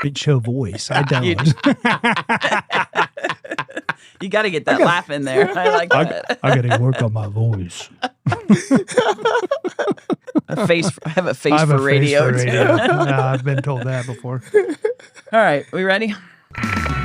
Big show voice. I don't. You got to get that laugh in there. I like that. I got to work on my voice. I have a face for radio, too. Yeah, I've been told that before. All right, we ready?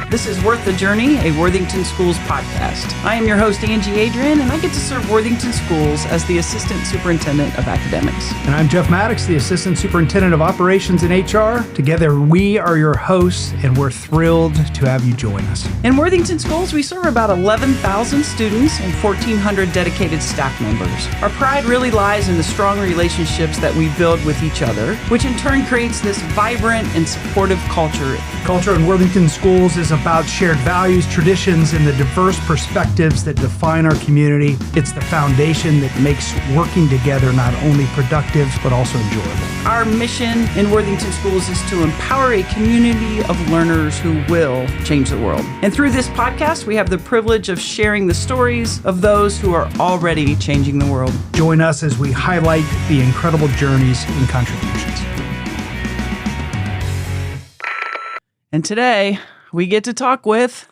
This is Worth the Journey, a Worthington Schools podcast. I am your host, Angie Adrian, and I get to serve Worthington Schools as the Assistant Superintendent of Academics. And I'm Jeff Maddox, the Assistant Superintendent of Operations and HR. Together, we are your hosts, and we're thrilled to have you join us. In Worthington Schools, we serve about 11,000 students and 1,400 dedicated staff members. Our pride really lies in the strong relationships that we build with each other, which in turn creates this vibrant and supportive culture. Culture in Worthington Schools is about shared values, traditions, and the diverse perspectives that define our community. It's the foundation that makes working together not only productive, but also enjoyable. Our mission in Worthington Schools is to empower a community of learners who will change the world. And through this podcast, we have the privilege of sharing the stories of those who are already changing the world. Join us as we highlight the incredible journeys and contributions. And today, we get to talk with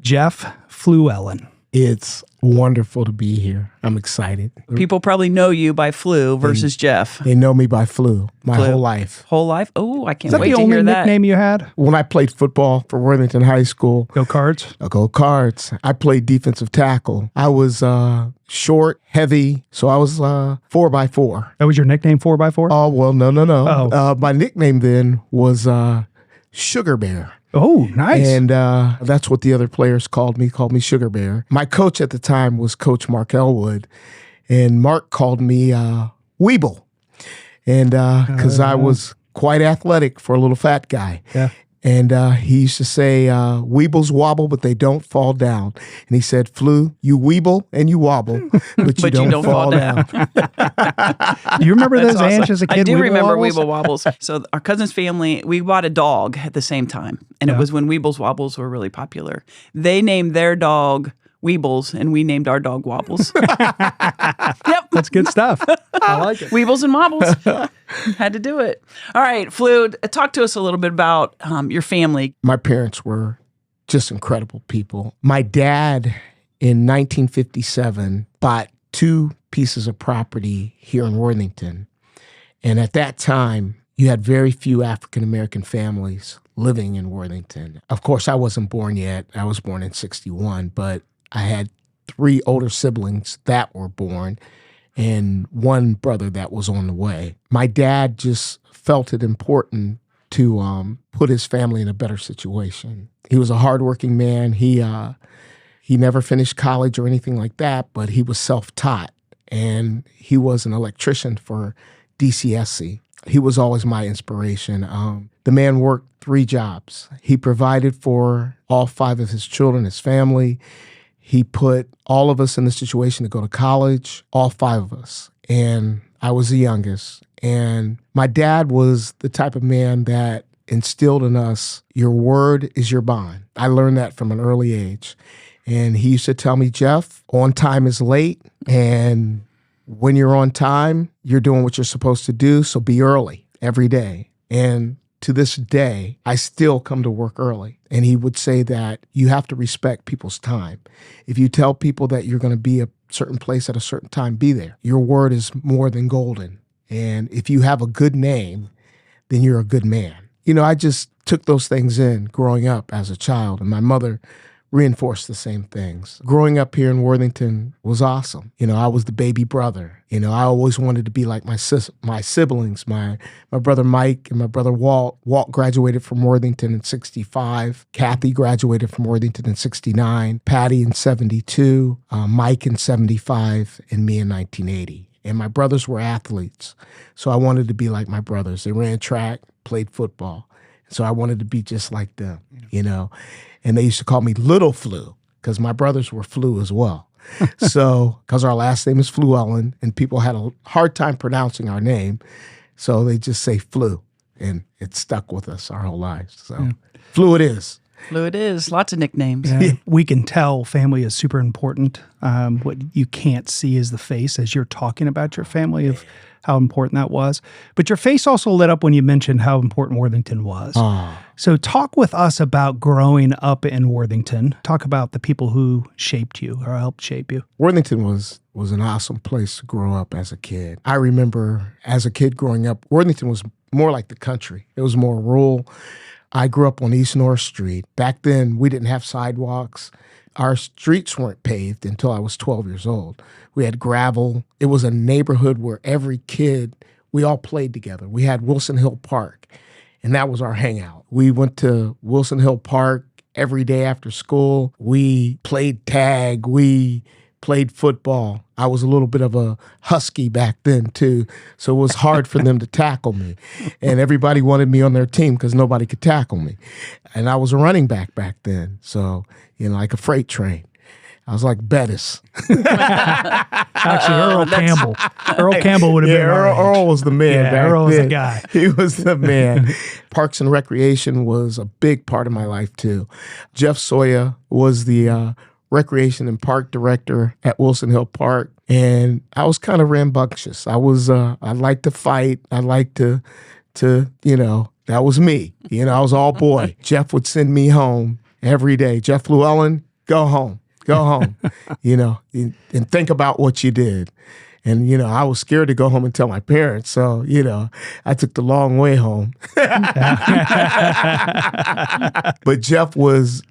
Jeff Fluellen. It's wonderful to be here. I'm excited. People probably know you by Flu versus Jeff. They know me by Flu my whole life. Whole life? Oh, I can't wait to Is that the hear only that. nickname you had? When I played football for Worthington High School, Go Cards? Go Cards. I played defensive tackle. I was short, heavy, so I was 4x4. That was your nickname, 4x4? Oh, well, no. Oh. My nickname then was Sugar Bear. Oh, nice. And that's what the other players called me Sugar Bear. My coach at the time was Coach Mark Elwood, and Mark called me Weeble. And because I was quite athletic for a little fat guy. Yeah. And he used to say, Weebles wobble, but they don't fall down. And he said, Flu, you weeble and you wobble, but you don't fall down. Do you remember those, Awesome. Ange, as a kid? I do remember Wobbles? Weeble Wobbles. So our cousin's family, we bought a dog at the same time. And it was when Weebles Wobbles were really popular. They named their dog Weebles, and we named our dog Wobbles. Yep. That's good stuff. I like it. Weebles and Wobbles. Had to do it. All right, Flu, talk to us a little bit about your family. My parents were just incredible people. My dad, in 1957, bought 2 pieces of property here in Worthington. And at that time, you had very few African-American families living in Worthington. Of course, I wasn't born yet. I was born in 61, but I had 3 older siblings that were born and 1 brother that was on the way. My dad just felt it important to put his family in a better situation. He was a hardworking man. He never finished college or anything like that, but he was self-taught, and he was an electrician for DCSC. He was always my inspiration. The man worked 3 jobs. He provided for all 5 of his children, his family. He put all of us in the situation to go to college, all 5 of us. And I was the youngest. And my dad was the type of man that instilled in us, your word is your bond. I learned that from an early age. And he used to tell me, Jeff, on time is late. And when you're on time, you're doing what you're supposed to do. So be early every day. And to this day, I still come to work early. And he would say that you have to respect people's time. If you tell people that you're going to be a certain place at a certain time, be there. Your word is more than golden. And if you have a good name, then you're a good man. You know, I just took those things in growing up as a child. And my mother reinforced the same things. Growing up here in Worthington was awesome. You know, I was the baby brother. You know, I always wanted to be like my siblings, my brother Mike and my brother Walt. Walt graduated from Worthington in 65. Kathy graduated from Worthington in 69. Patty in 72. Mike in 75. And me in 1980. And my brothers were athletes. So I wanted to be like my brothers. They ran track, played football. So I wanted to be just like them, you know. And they used to call me Little Flu because my brothers were Flu as well. So, because our last name is Fluellen, and people had a hard time pronouncing our name, so they just say Flu, and it stuck with us our whole lives. So, Flu it is. Fluid is. Lots of nicknames. Yeah, we can tell family is super important. What you can't see is the face as you're talking about your family of how important that was. But your face also lit up when you mentioned how important Worthington was. So talk with us about growing up in Worthington. Talk about the people who shaped you or helped shape you. Worthington was an awesome place to grow up as a kid. I remember as a kid growing up, Worthington was more like the country. It was more rural. I grew up on East North Street. Back then, we didn't have sidewalks. Our streets weren't paved until I was 12 years old. We had gravel. It was a neighborhood where every kid, we all played together. We had Wilson Hill Park, and that was our hangout. We went to Wilson Hill Park every day after school. We played tag. We played football. I was a little bit of a husky back then too, so it was hard for them to tackle me. And everybody wanted me on their team because nobody could tackle me. And I was a running back then, so, like a freight train. I was like Bettis. Actually, Earl Campbell. Earl Campbell would have been Earl was the man back Earl was then. the guy. He was the man. Parks and Recreation was a big part of my life too. Jeff Sawyer was the recreation and park director at Wilson Hill Park. And I was kind of rambunctious. I liked to fight. I liked to, that was me. I was all boy. Jeff would send me home every day. Jeff Fluellen, go home, and think about what you did. And, I was scared to go home and tell my parents. So, I took the long way home. But Jeff was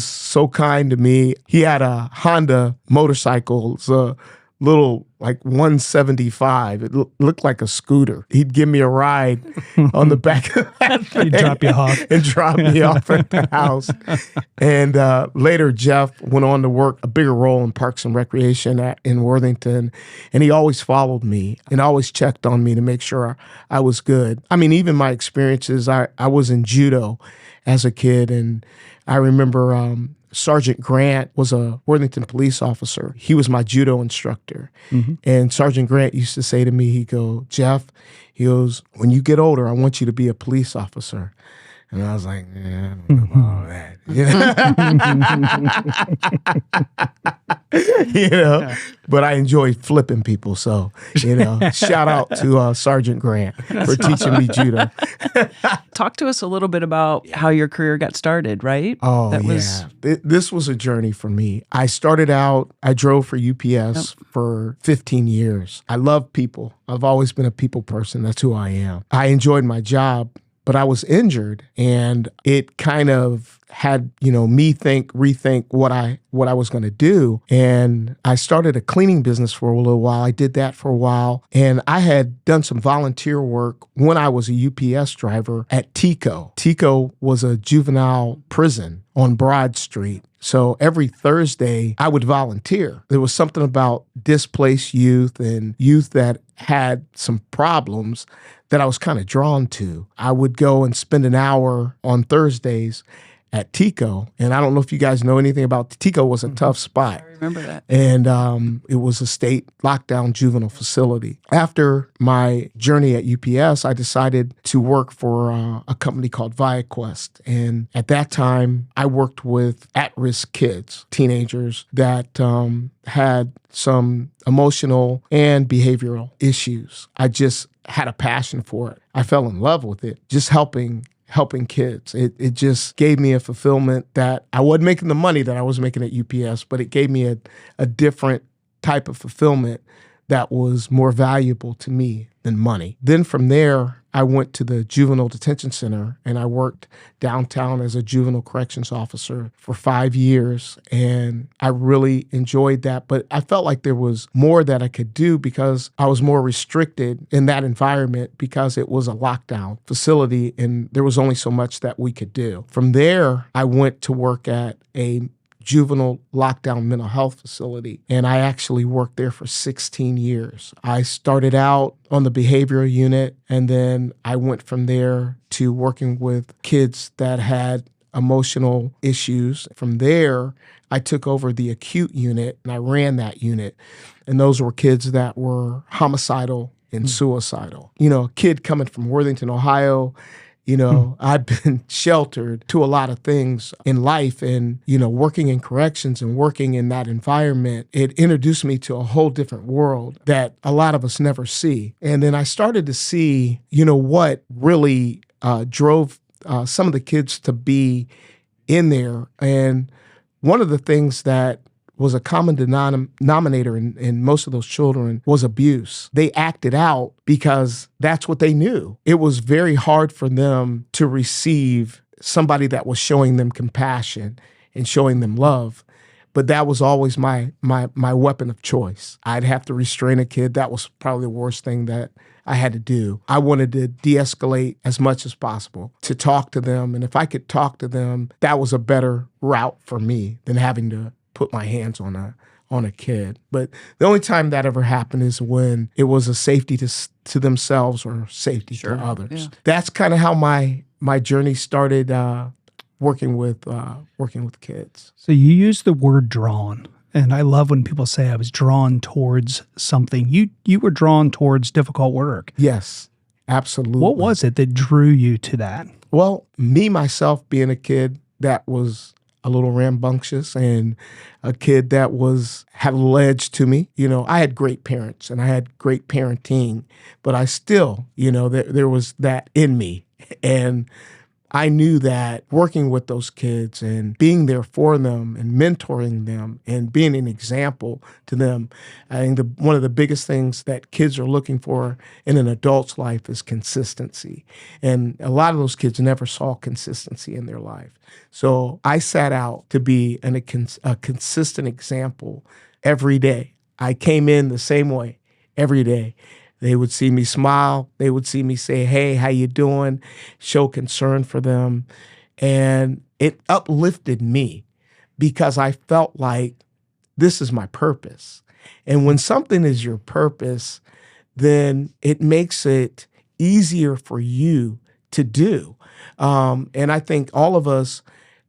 so kind to me. He had a Honda motorcycle, so little like 175. It looked like a scooter. He'd give me a ride on the back of that thing. He'd drop you off. And drop me off at the house. And later, Jeff went on to work a bigger role in Parks and Recreation in Worthington. And he always followed me and always checked on me to make sure I was good. I mean, even my experiences, I was in judo as a kid. And I remember Sergeant Grant was a Worthington police officer. He was my judo instructor. Mm-hmm. And Sergeant Grant used to say to me, he go, Jeff, he goes, when you get older, I want you to be a police officer. And I was like, I don't know about all that. But I enjoyed flipping people. So, shout out to Sergeant Grant for teaching me judo. Talk to us a little bit about how your career got started, right? Oh, This was a journey for me. I started out, I drove for UPS for 15 years. I love people. I've always been a people person. That's who I am. I enjoyed my job. But I was injured, and it kind of had, me rethink what I was going to do. And I started a cleaning business for a little while. I did that for a while. And I had done some volunteer work when I was a UPS driver at TICO. TICO was a juvenile prison on Broad Street. So every Thursday, I would volunteer. There was something about displaced youth and youth that had some problems that I was kind of drawn to. I would go and spend an hour on Thursdays at TICO. And I don't know if you guys know anything about TICO. Was a tough spot. I remember that. And it was a state lockdown juvenile facility. After my journey at UPS, I decided to work for a company called ViaQuest. And at that time, I worked with at-risk kids, teenagers that had some emotional and behavioral issues. I just had a passion for it. I fell in love with it, just helping kids. It just gave me a fulfillment that I wasn't making the money that I was making at UPS, but it gave me a different type of fulfillment that was more valuable to me than money. Then from there, I went to the juvenile detention center and I worked downtown as a juvenile corrections officer for 5 years. And I really enjoyed that. But I felt like there was more that I could do because I was more restricted in that environment because it was a lockdown facility and there was only so much that we could do. From there, I went to work at a juvenile lockdown mental health facility. And I actually worked there for 16 years. I started out on the behavioral unit, and then I went from there to working with kids that had emotional issues. From there, I took over the acute unit, and I ran that unit. And those were kids that were homicidal and suicidal. A kid coming from Worthington, Ohio, I've been sheltered to a lot of things in life, and, working in corrections and working in that environment, it introduced me to a whole different world that a lot of us never see. And then I started to see, what really drove some of the kids to be in there. And one of the things that was a common denominator in most of those children was abuse. They acted out because that's what they knew. It was very hard for them to receive somebody that was showing them compassion and showing them love. But that was always my weapon of choice. I'd have to restrain a kid. That was probably the worst thing that I had to do. I wanted to de-escalate as much as possible, to talk to them. And if I could talk to them, that was a better route for me than having to put my hands on a kid. But the only time that ever happened is when it was a safety to themselves or safety to others. Yeah. That's kind of how my journey started working with kids. So you use the word drawn. And I love when people say I was drawn towards something. You were drawn towards difficult work. Yes, absolutely. What was it that drew you to that? Well, me, myself, being a kid that was a little rambunctious and a kid that had a little edge to me. I had great parents and I had great parenting, but I still, there was that in me. And I knew that working with those kids and being there for them and mentoring them and being an example to them, I think one of the biggest things that kids are looking for in an adult's life is consistency. And a lot of those kids never saw consistency in their life. So I set out to be a consistent example every day. I came in the same way every day. They would see me smile. They would see me say, hey, how you doing? Show concern for them. And it uplifted me because I felt like this is my purpose. And when something is your purpose, then it makes it easier for you to do. And I think all of us,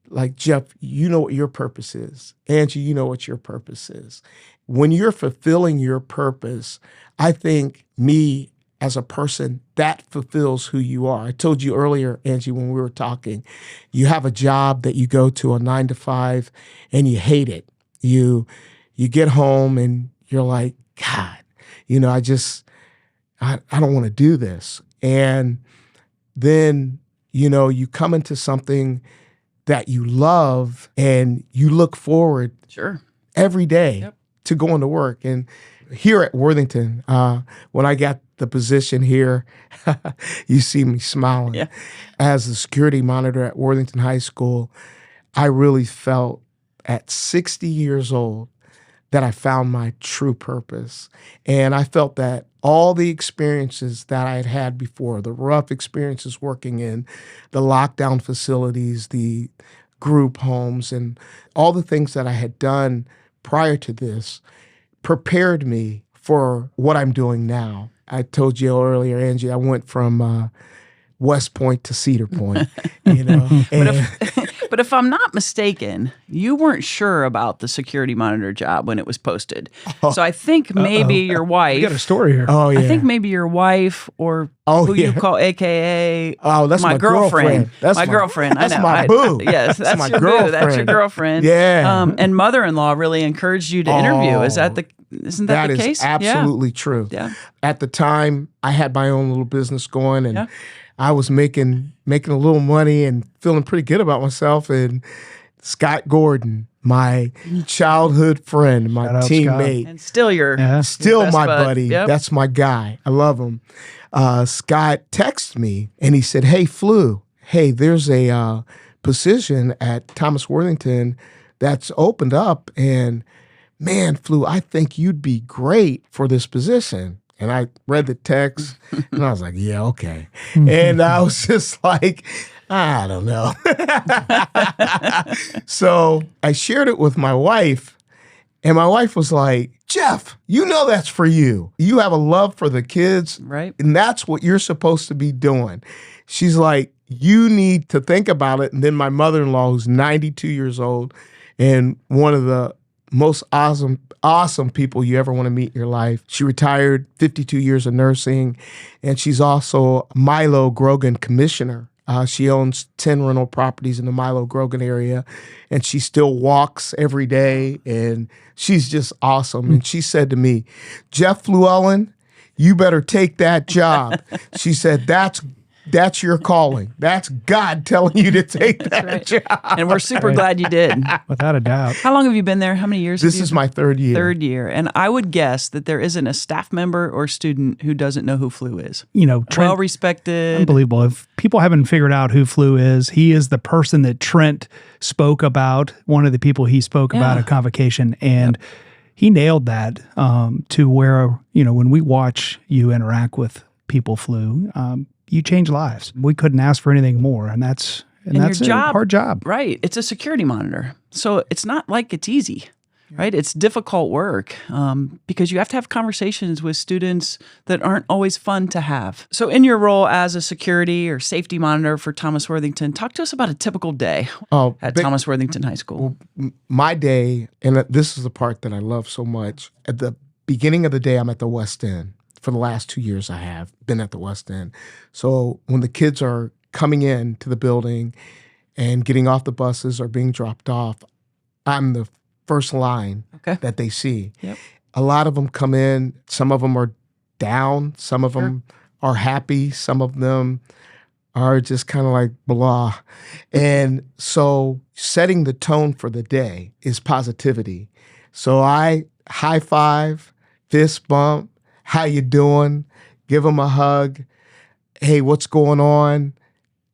like Jeff, you know what your purpose is. Angie, you know what your purpose is. When you're fulfilling your purpose, I think me as a person, that fulfills who you are. I told you earlier, Angie, when we were talking, you have a job that you go to, a 9 to 5, and you hate it. You get home and you're like, God, I don't want to do this. And then, you come into something that you love and you look forward every day to going to work. And here at Worthington, when I got the position here, you see me smiling. Yeah. As the security monitor at Worthington High School, I really felt at 60 years old that I found my true purpose. And I felt that all the experiences that I had had before, the rough experiences working in the lockdown facilities, the group homes, and all the things that I had done prior to this prepared me for what I'm doing now. I told you earlier, Angie, I went from West Point to Cedar Point, But if I'm not mistaken, you weren't sure about the security monitor job when it was posted. So I think maybe your wife. You got a story here. Oh, yeah. I think maybe your wife or who you call AKA that's my girlfriend. That's my girlfriend. That's I know. my boo. Yes, that's my your girlfriend. boo. That's your girlfriend. Yeah. And mother-in-law really encouraged you to interview. Isn't that the case? That is absolutely true. Yeah. At the time, I had my own little business going, and I was making a little money and feeling pretty good about myself. And Scott Gordon, my childhood friend, my teammate, and still still my buddy. Yep. That's my guy. I love him. Scott texted me and he said, "Hey, Flu, there's a position at Thomas Worthington that's opened up, and man, Flu, I think you'd be great for this position." And I read the text and I was like, yeah, okay. And I was just like, I don't know. So I shared it with my wife, and my wife was like, Jeff, that's for you. You have a love for the kids. Right. And that's what you're supposed to be doing. She's like, you need to think about it. And then my mother-in-law, who's 92 years old and one of the most awesome people you ever want to meet in your life. She retired, 52 years of nursing, and she's also Milo Grogan Commissioner She owns 10 rental properties in the Milo Grogan area, and she still walks every day, and she's just awesome. And she said to me, Jeff Fluellen, you better take that job. She said, that's your calling. That's God telling you to take that job. And we're super glad you did. Without a doubt. How long have you been there? How many years? This is my third year. Third year. And I would guess that there isn't a staff member or student who doesn't know who Flu is. You know, Trent, well respected. Unbelievable. If people haven't figured out who Flu is, he is the person that Trent spoke about, one of the people he spoke about at Convocation. And he nailed that to where, you know, when we watch you interact with people, Flu, you change lives. We couldn't ask for anything more, and that's a hard job. Right. It's a security monitor. So it's not like it's easy, right? It's difficult work because you have to have conversations with students that aren't always fun to have. So in your role as a security or safety monitor for Thomas Worthington, talk to us about a typical day at Thomas Worthington High School. Well, my day, and this is the part that I love so much, at the beginning of the day, I'm at the West End. For the last 2 years, I have been at the West End. So when the kids are coming in to the building and getting off the buses or being dropped off, I'm the first line that they see. Yep. A lot of them come in. Some of them are down. Some of them are happy. Some of them are just kind of like blah. And so setting the tone for the day is positivity. So I high five, fist bump, how you doing? Give them a hug. Hey, what's going on?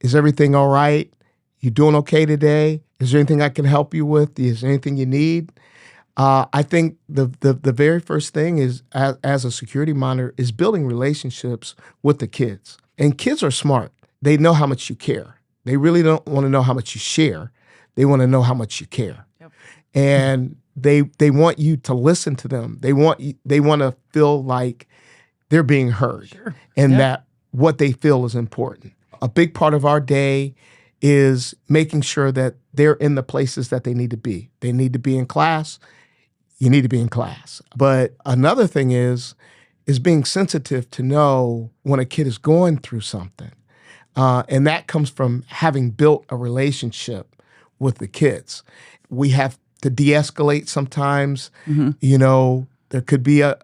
Is everything all right? You doing okay today? Is there anything I can help you with? Is there anything you need? I think the very first thing is, as a security monitor, is building relationships with the kids. And kids are smart. They know how much you care. They really don't want to know how much you share. They want to know how much you care. Yep. And they want you to listen to them. They want to feel like they're being heard and that what they feel is important. A big part of our day is making sure that they're in the places that they need to be. They need to be in class. You need to be in class. But another thing is being sensitive to know when a kid is going through something. And that comes from having built a relationship with the kids. We have to de-escalate sometimes. You know, there could be a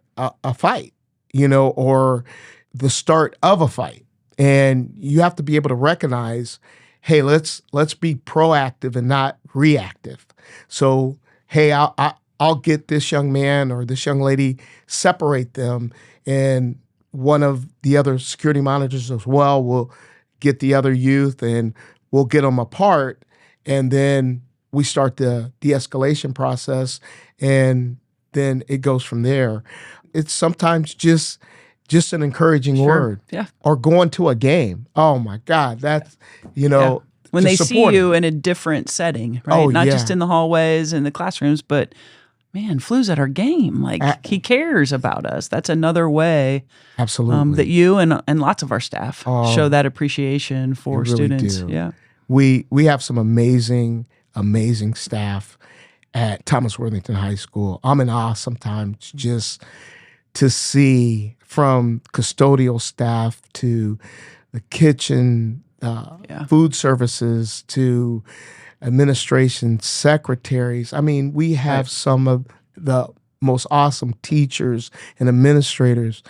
fight, you know, or the start of a fight. And you have to be able to recognize, hey, let's be proactive and not reactive. So, hey, I'll get this young man or this young lady, separate them, and one of the other security monitors as well will get the other youth and we'll get them apart, and then we start the de-escalation process, and then it goes from there. It's sometimes just an encouraging word. Yeah. Or going to a game. Oh my God, that's, you know. When they see you in a different setting, right? Not just in the hallways and the classrooms, but man, Flu's at our game. Like he cares about us. That's another way absolutely that you and lots of our staff show that appreciation for students. Do. Yeah. We have some amazing staff at Thomas Worthington High School. I'm in awe sometimes just to see, from custodial staff to the kitchen, food services to administration, secretaries. I mean, we have some of the most awesome teachers and administrators.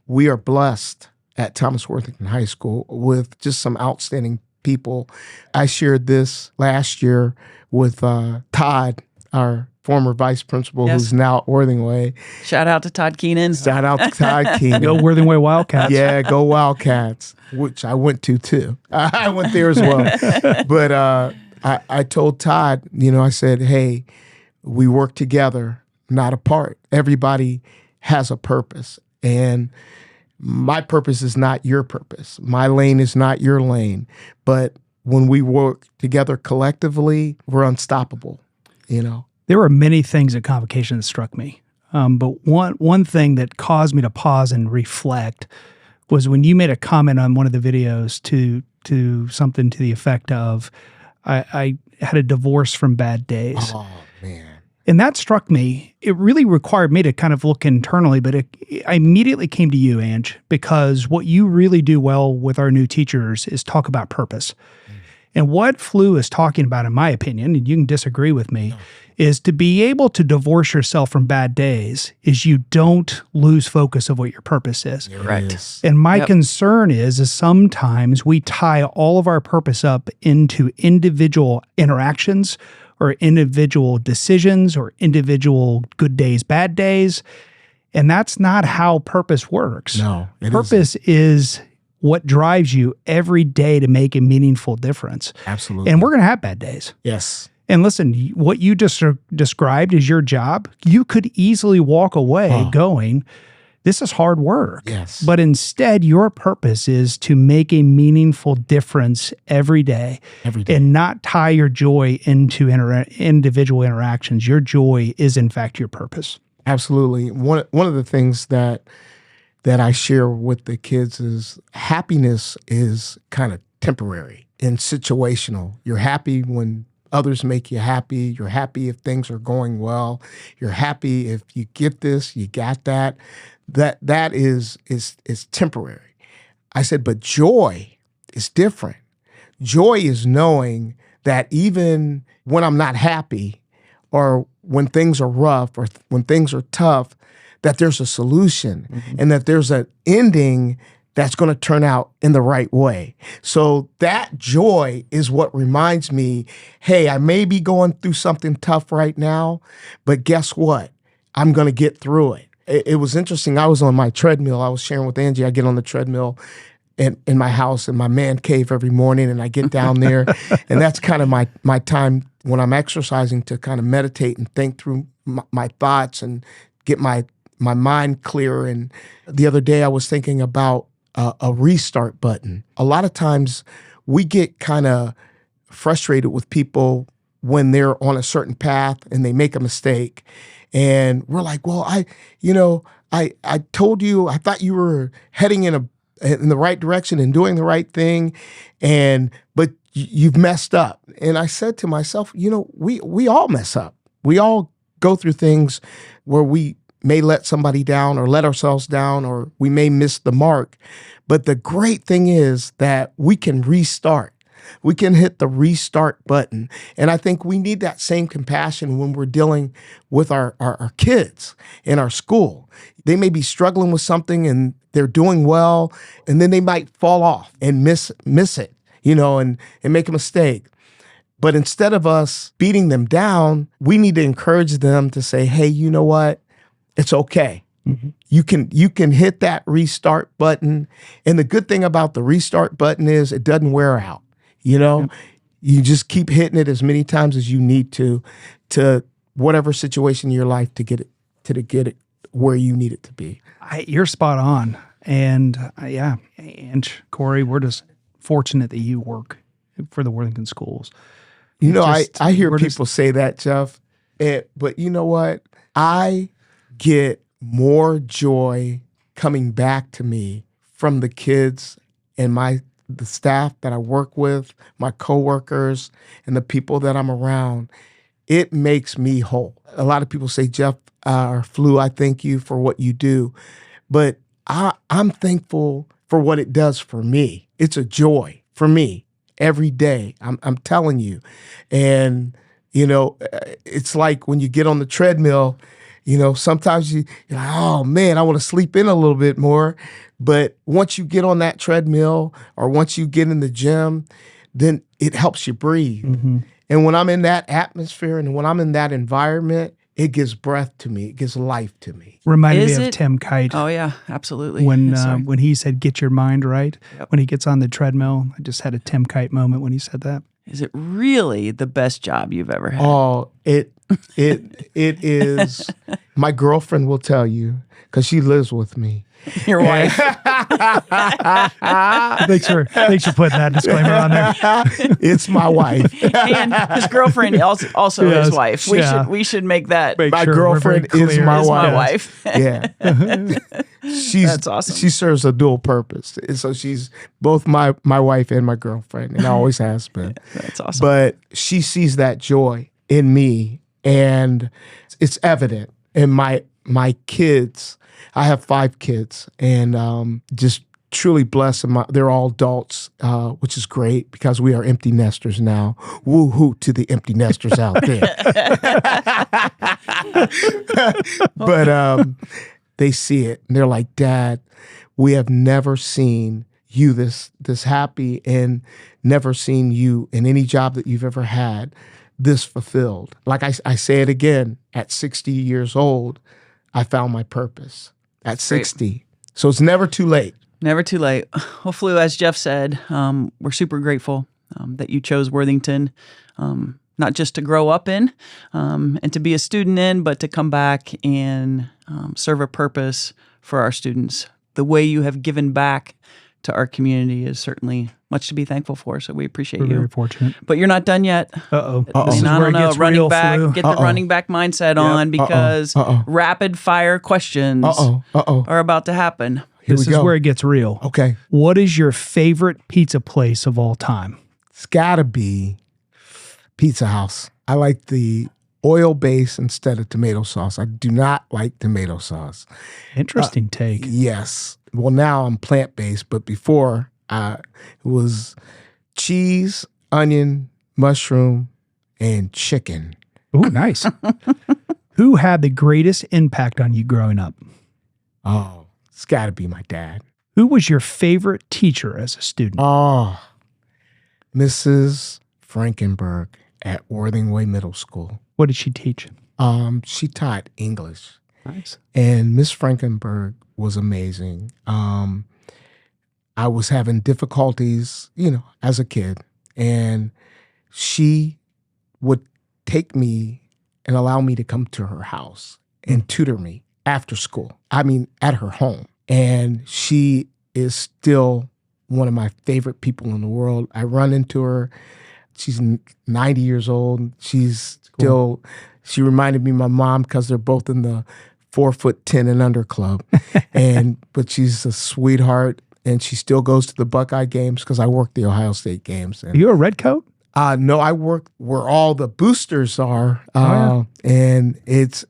We are blessed at Thomas Worthington High School with just some outstanding people. I shared this last year with Todd, our former vice principal, who's now at Worthing Way. Shout out to Todd Keenan. Shout out to Todd Keenan. Go Worthing Way Wildcats. Yeah, go Wildcats, which I went to too. I went there as well. But I told Todd, you know, I said, hey, we work together, not apart. Everybody has a purpose. And my purpose is not your purpose. My lane is not your lane. But when we work together collectively, we're unstoppable, you know. There were many things at Convocation that struck me. But one thing that caused me to pause and reflect was when you made a comment on one of the videos to something to the effect of, I had a divorce from bad days. Oh, man. And that struck me. It really required me to kind of look internally, but I immediately came to you, Ange, because what you really do well with our new teachers is talk about purpose. And what Flu is talking about, in my opinion, and you can disagree with me, is to be able to divorce yourself from bad days is you don't lose focus of what your purpose is. Right. And my concern is sometimes we tie all of our purpose up into individual interactions or individual decisions or individual good days, bad days. And that's not how purpose works. No, purpose is what drives you every day to make a meaningful difference. Absolutely. And we're going to have bad days. Yes. And listen, what you just described as your job, you could easily walk away going, this is hard work. Yes. But instead, your purpose is to make a meaningful difference every day. Every day. And not tie your joy into individual interactions. Your joy is, in fact, your purpose. Absolutely. One of the things that I share with the kids is happiness is kind of temporary and situational. You're happy when others make you happy. You're happy if things are going well. You're happy if you get this, you got that. That is temporary. I said, but joy is different. Joy is knowing that even when I'm not happy or when things are rough or when things are tough, that there's a solution and that there's an ending that's going to turn out in the right way. So that joy is what reminds me, hey, I may be going through something tough right now, but guess what? I'm going to get through it. It was interesting. I was on my treadmill. I was sharing with Angie. I get on the treadmill in my house in my man cave every morning, and I get down there, and that's kind of my time when I'm exercising to kind of meditate and think through my thoughts and get my mind clear. And the other day I was thinking about a restart button. A lot of times we get kind of frustrated with people when they're on a certain path and they make a mistake. And we're like, well, I told you, I thought you were heading in the right direction and doing the right thing. But you've messed up. And I said to myself, we all mess up. We all go through things where we may let somebody down or let ourselves down, or we may miss the mark. But the great thing is that we can restart. We can hit the restart button. And I think we need that same compassion when we're dealing with our kids in our school. They may be struggling with something and they're doing well, and then they might fall off and miss it, and make a mistake. But instead of us beating them down, we need to encourage them to say, hey, you know what? It's okay. Mm-hmm. You can hit that restart button. And the good thing about the restart button is it doesn't wear out. Yep. You just keep hitting it as many times as you need to whatever situation in your life to get it where you need it to be. You're spot on. And and Corey, we're just fortunate that you work for the Worthington schools. I hear people say that, Jeff, but you know what? I get more joy coming back to me from the kids and the staff that I work with, my coworkers, and the people that I'm around. It makes me whole. A lot of people say, Jeff or Flu, I thank you for what you do, but I'm thankful for what it does for me. It's a joy for me every day. I'm telling you. And, it's like when you get on the treadmill, sometimes you're like, oh man, I want to sleep in a little bit more. But once you get on that treadmill or once you get in the gym, then it helps you breathe. Mm-hmm. And when I'm in that atmosphere and when I'm in that environment, it gives breath to me. It gives life to me. Reminded me of Tim Kite. Oh, yeah, absolutely. When he said, get your mind right, when he gets on the treadmill. I just had a Tim Kite moment when he said that. Is it really the best job you've ever had? Oh, it is. My girlfriend will tell you because she lives with me. Your wife. Thanks for putting that disclaimer on there. It's my wife. And his girlfriend also his wife. We should make that. My girlfriend is my wife. Yeah. That's awesome. She serves a dual purpose. And so she's both my wife and my girlfriend, and always has been. That's awesome. But she sees that joy in me. And it's evident in my kids. I have 5 kids, and just truly blessed. They're all adults, which is great because we are empty nesters now. Woo-hoo to the empty nesters out there. But they see it, and they're like, Dad, we have never seen you this happy, and never seen you in any job that you've ever had this fulfilled. Like I say it again, at 60 years old, I found my purpose. At 60. Great. So it's never too late. Never too late. Well, Flu, as Jeff said, we're super grateful that you chose Worthington, not just to grow up in and to be a student in, but to come back and serve a purpose for our students. The way you have given back to our community is certainly much to be thankful for. So we appreciate you. We're very fortunate. But you're not done yet. Uh-oh. This is where it gets running real, back. Flu. Get the running back mindset on, because rapid fire questions are about to happen. This is where it gets real. Okay. What is your favorite pizza place of all time? It's gotta be Pizza House. I like the oil base instead of tomato sauce. I do not like tomato sauce. Interesting take. Yes. Well, now I'm plant-based, but before it was cheese, onion, mushroom, and chicken. Oh, nice. Who had the greatest impact on you growing up? Oh, it's got to be my dad. Who was your favorite teacher as a student? Oh, Mrs. Frankenberg at Worthing Way Middle School. What did she teach? She taught English. Nice. And Miss Frankenberg was amazing. I was having difficulties, as a kid, and she would take me and allow me to come to her house and tutor me after school. I mean, at her home. And she is still one of my favorite people in the world. I run into her. She's 90 years old. She's still, she reminded me of my mom because they're both in the 4'10" and under club. But she's a sweetheart, and she still goes to the Buckeye games because I work the Ohio State games. Are you a Redcoat? No, I work where all the boosters are. And it's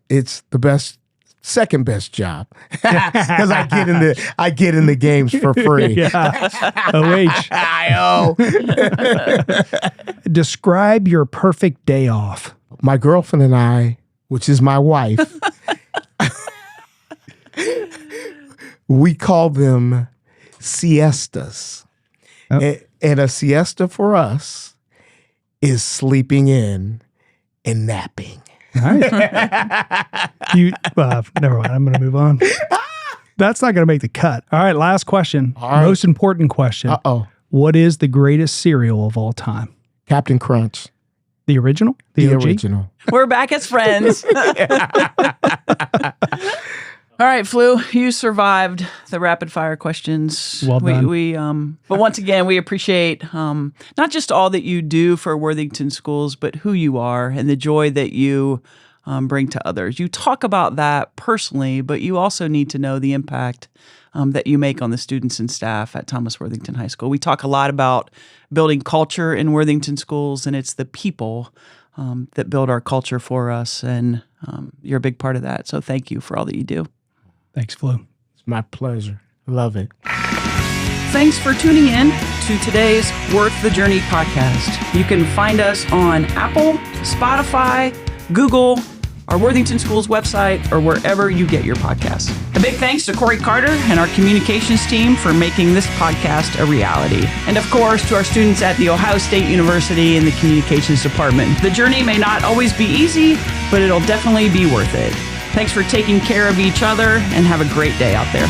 the best, second best job because I get in the games for free. OH. Describe your perfect day off. My girlfriend and I, which is my wife, we call them siestas. Oh. And a siesta for us is sleeping in and napping. Nice. Never mind. I'm going to move on. That's not going to make the cut. All right, last question. Most important question. What is the greatest cereal of all time? Captain Crunch. The original? The OG? original. We're back as friends. All right, Flu, you survived the rapid fire questions. Well done. But once again, we appreciate not just all that you do for Worthington Schools, but who you are and the joy that you bring to others. You talk about that personally, but you also need to know the impact that you make on the students and staff at Thomas Worthington High School. We talk a lot about building culture in Worthington Schools, and it's the people that build our culture for us, and you're a big part of that. So thank you for all that you do. Thanks, Flu. It's my pleasure. Love it. Thanks for tuning in to today's Worth the Journey podcast. You can find us on Apple, Spotify, Google, our Worthington Schools website, or wherever you get your podcasts. A big thanks to Corey Carter and our communications team for making this podcast a reality. And of course, to our students at The Ohio State University in the communications department. The journey may not always be easy, but it'll definitely be worth it. Thanks for taking care of each other, and have a great day out there.